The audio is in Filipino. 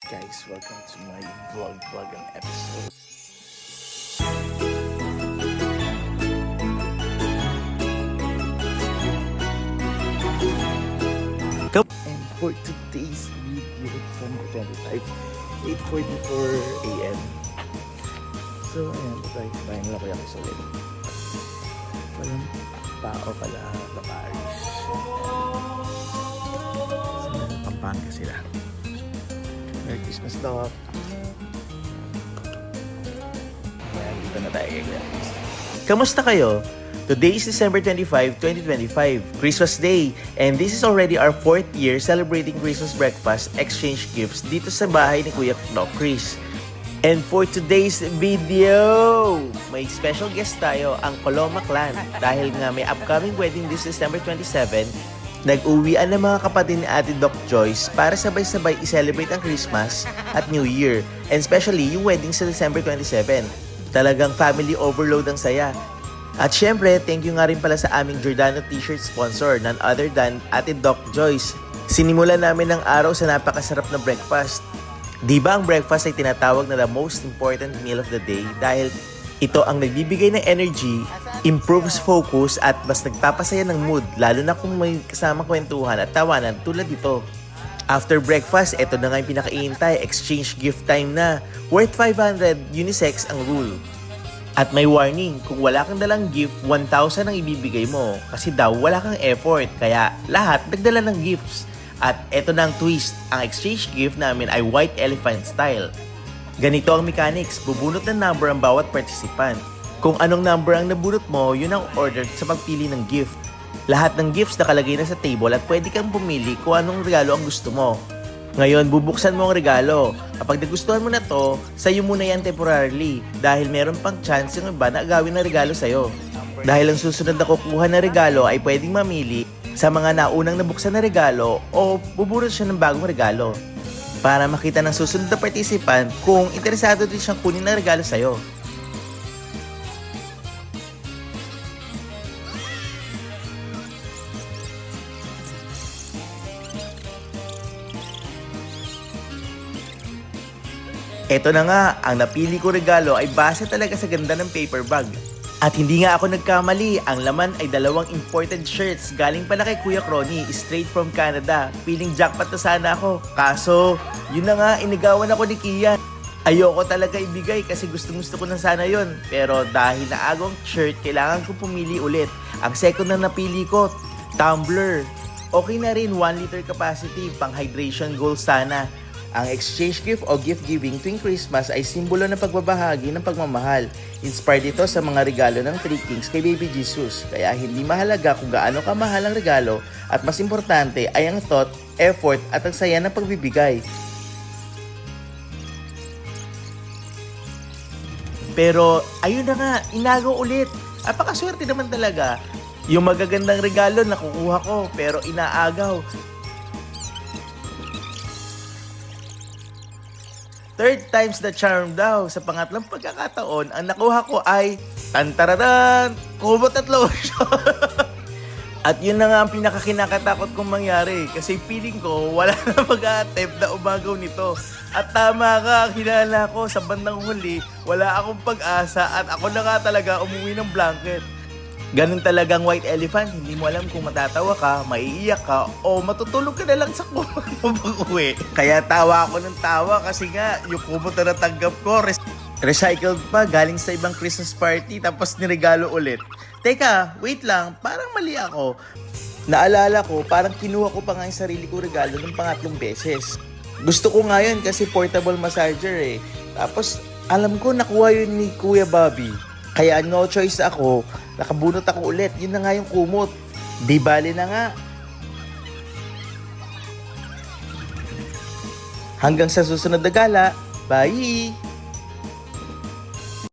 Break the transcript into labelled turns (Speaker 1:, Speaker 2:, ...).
Speaker 1: Guys, welcome to my vlog ang episode. And for today's video, December 25, 8:44 AM. So, ayan, tayo lang ko yung episode. Walang tao pala sa Paris. Sa Pampanga sila. Merry Christmas, Doc. Ayan, dito na tayo guys. Kamusta kayo? Today is December 25, 2025, Christmas Day, and this is already our 4th year celebrating Christmas breakfast exchange gifts dito sa bahay ni Kuya Doc Chris. And for today's video, may special guest tayo, ang Coloma Clan. Dahil nga may upcoming wedding this December 27, nag-uwian ng mga kapatid ni Ate Doc Joyce para sabay-sabay i-celebrate ang Christmas at New Year, and especially yung wedding sa December 27. Talagang family overload ang saya. At syempre, thank you nga rin pala sa aming Giordano t-shirt sponsor, none other than Ate Doc Joyce. Sinimulan namin ang araw sa napakasarap na breakfast. Di ba ang breakfast ay tinatawag na the most important meal of the day dahil ito ang nagbibigay ng energy, improves focus at mas nagpapasaya ng mood, lalo na kung may kasamang kwentuhan at tawanan tulad dito. After breakfast, ito na nga yung pinakaihintay, exchange gift time na. Worth 500, unisex ang rule. At may warning, kung wala kang dalang gift, 1,000 ang ibibigay mo. Kasi daw wala kang effort, kaya lahat nagdala ng gifts. At eto na ang twist, ang exchange gift namin ay white elephant style. Ganito ang mechanics, bubunot ng number ang bawat participant. Kung anong number ang nabunot mo, yun ang order sa pagpili ng gift. Lahat ng gifts nakalagay na sa table at pwede kang pumili kung anong regalo ang gusto mo. Ngayon, bubuksan mo ang regalo. Kapag nagustuhan mo na to, sayo muna yan temporarily dahil meron pang chance yung iba na agawin na regalo sa'yo. Dahil ang susunod na kukuha na regalo ay pwedeng mamili sa mga naunang nabuksan na regalo o bubunot siya ng bagong regalo para makita ng susunod na participant kung interesado din siyang kunin na regalo sa'yo. Eto na nga, ang napili ko regalo ay base talaga sa ganda ng paper bag. At hindi nga ako nagkamali, ang laman ay 2 imported shirts galing pala kay Kuya Crony, straight from Canada. Feeling jackpot na sana ako, kaso yun na nga, inigawan ako ni Kian. Ayoko talaga ibigay kasi gusto ko na sana yon. Pero dahil naagong shirt, kailangan ko pumili ulit. Ang second na napili ko, tumbler. Okay na rin, 1 liter capacity, pang hydration goal sana. Ang exchange gift o gift giving tuwing Christmas ay simbolo ng pagbabahagi ng pagmamahal. Inspired ito sa mga regalo ng Three Kings kay Baby Jesus. Kaya hindi mahalaga kung gaano kamahal ang regalo at mas importante ay ang thought, effort at ang saya ng pagbibigay. Pero ayun na nga, inagaw ulit. Apakaswerte naman talaga. Yung magagandang regalo nakukuha ko pero inaagaw. Third time's the charm daw. Sa pangatlong pagkakataon, ang nakuha ko ay tantaradan, kumot at lotion. At yun na nga ang pinakakinakatakot kong mangyari kasi feeling ko wala na mag-a-attempt na umagaw nito. At tama ka, hinala ko sa bandang huli, wala akong pag-asa at ako na nga talaga umuwi ng blanket. Ganun talagang white elephant, hindi mo alam kung matatawa ka, maiiyak ka, o matutulog ka na lang sa kumot mo pag-uwi. Kaya tawa ako ng tawa kasi nga, yung kumot na natanggap ko, recycled pa, galing sa ibang Christmas party, tapos niregalo ulit. Teka, wait lang, parang mali ako. Naalala ko, parang kinuha ko pa nga yung sarili ko regalo ng pangatlong beses. Gusto ko nga yun kasi portable massager eh. Tapos, alam ko nakuha yun ni Kuya Bobby. Kaya no choice ako, nakabunot ako ulit. Yun na nga yung kumot. Di bali na nga. Hanggang sa susunod na gala. Bye!